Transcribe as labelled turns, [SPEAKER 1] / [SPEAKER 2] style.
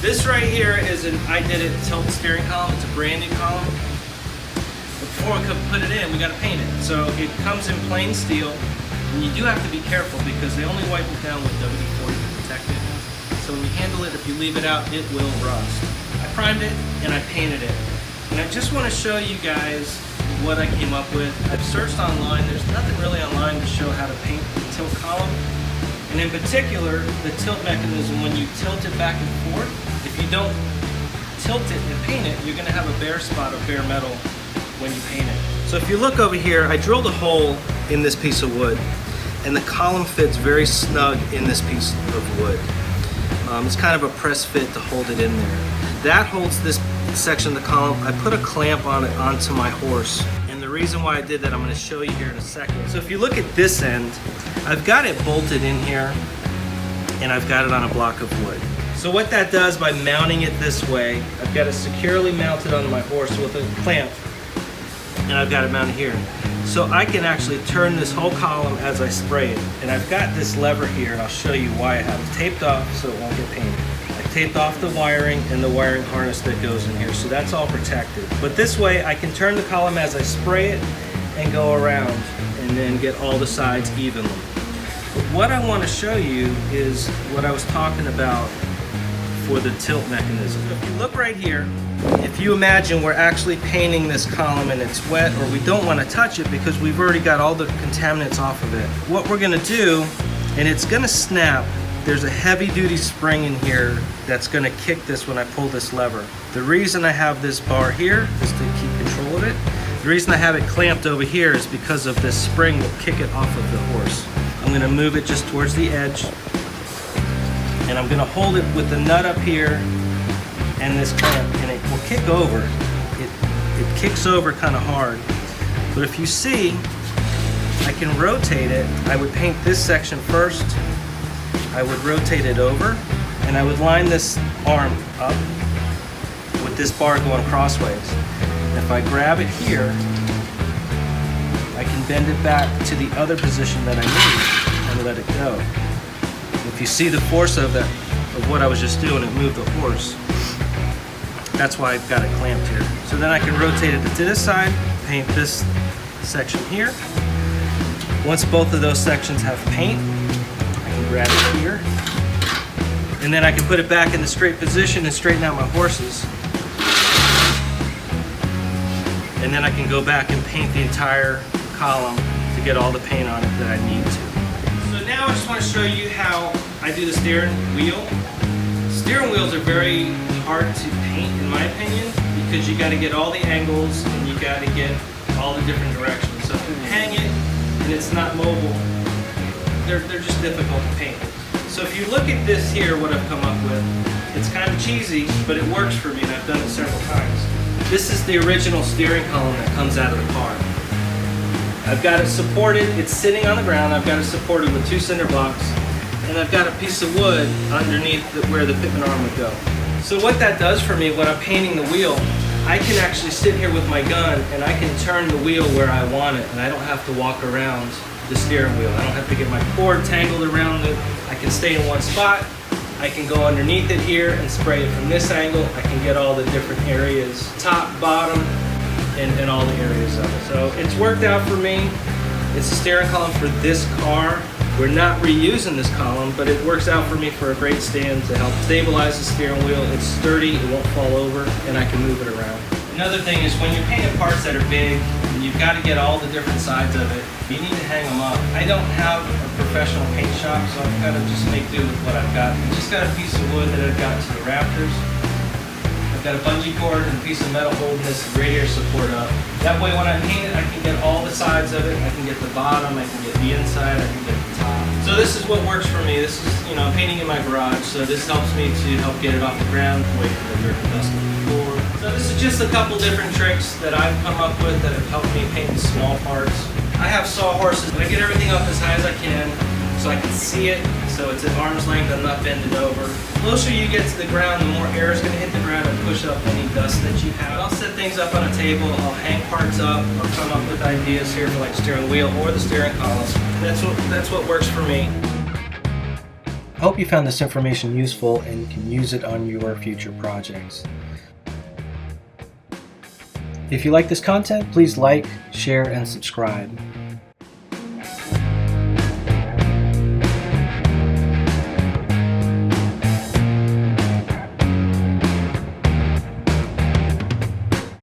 [SPEAKER 1] This right here is I did it tilt steering column. It's a branded column. But before we could put it in, we got to paint it. So it comes in plain steel, and you do have to be careful because they only wipe it down with WD-40 to protect it. So when you handle it, if you leave it out, it will rust. I primed it and I painted it. And I just want to show you guys what I came up with. I've searched online. There's nothing really online to show how to paint the tilt column. And in particular, the tilt mechanism, when you tilt it back and forth, if you don't tilt it and paint it, you're going to have a bare spot of bare metal when you paint it. So if you look over here, I drilled a hole in this piece of wood, and the column fits very snug in this piece of wood. It's kind of a press fit to hold it in there. That holds this section of the column. I put a clamp on it onto my horse. And the reason why I did that, I'm going to show you here in a second. So if you look at this end, I've got it bolted in here, and I've got it on a block of wood. So what that does by mounting it this way, I've got it securely mounted on my horse with a clamp, and I've got it mounted here. So I can actually turn this whole column as I spray it. And I've got this lever here, and I'll show you why I have it taped off so it won't get painted. I taped off the wiring and the wiring harness that goes in here, so that's all protected. But this way I can turn the column as I spray it and go around and then get all the sides evenly. But what I want to show you is what I was talking about for the tilt mechanism. If you look right here, if you imagine we're actually painting this column and it's wet, or we don't want to touch it because we've already got all the contaminants off of it, what we're going to do, and it's going to snap, there's a heavy duty spring in here that's going to kick this when I pull this lever. The reason I have this bar here is to keep control of it. The reason I have it clamped over here is because of this spring will kick it off of the horse. I'm going to move it just towards the edge, and I'm going to hold it with the nut up here and this clamp, and it will kick over. It kicks over kind of hard. But if you see, I can rotate it. I would paint this section first. I would rotate it over, and I would line this arm up with this bar going crossways. And if I grab it here, I can bend it back to the other position that I need and let it go. If you see the force of that, of what I was just doing, it moved the horse. That's why I've got it clamped here. So then I can rotate it to this side, paint this section here. Once both of those sections have paint, I can grab it here. And then I can put it back in the straight position and straighten out my horses. And then I can go back and paint the entire column to get all the paint on it that I need to. So now I just want to show you how I do the steering wheel. Steering wheels are very hard to paint, in my opinion, because you got to get all the angles and you got to get all the different directions. So if you hang it and it's not mobile, they're just difficult to paint. So if you look at this here, what I've come up with, it's kind of cheesy, but it works for me, and I've done it several times. This is the original steering column that comes out of the car. I've got it supported, it's sitting on the ground, I've got it supported with 2 cinder blocks, and I've got a piece of wood underneath where the pitman arm would go. So what that does for me when I'm painting the wheel, I can actually sit here with my gun and I can turn the wheel where I want it, and I don't have to walk around the steering wheel. I don't have to get my cord tangled around it. I can stay in one spot. I can go underneath it here and spray it from this angle. I can get all the different areas, top, bottom, and all the areas of it. So it's worked out for me. It's a steering column for this car. We're not reusing this column, but it works out for me for a great stand to help stabilize the steering wheel. It's sturdy, it won't fall over, and I can move it around. Another thing is when you're painting parts that are big, and you've got to get all the different sides of it, you need to hang them up. I don't have a professional paint shop, so I've got to just make do with what I've got. I just got a piece of wood that I've got to the rafters. I've got a bungee cord and a piece of metal holding this radiator support up. That way when I paint it, I can get all the sides of it. I can get the bottom, I can get the inside, I can get the top. So this is what works for me. This is, painting in my garage, so this helps me to help get it off the ground, away from the dirt and dust on the floor. So this is just a couple different tricks that I've come up with that have helped me paint the small parts. I have sawhorses, but I get everything up as high as I can so I can see it, so it's at arm's length, I'm not bending over. The closer you get to the ground, the more air is going to hit the ground and push up any dust that you have. I'll set things up on a table, I'll hang parts up, I'll come up with ideas here for like steering wheel or the steering column. That's what works for me. I hope you found this information useful and can use it on your future projects. If you like this content, please like, share, and subscribe.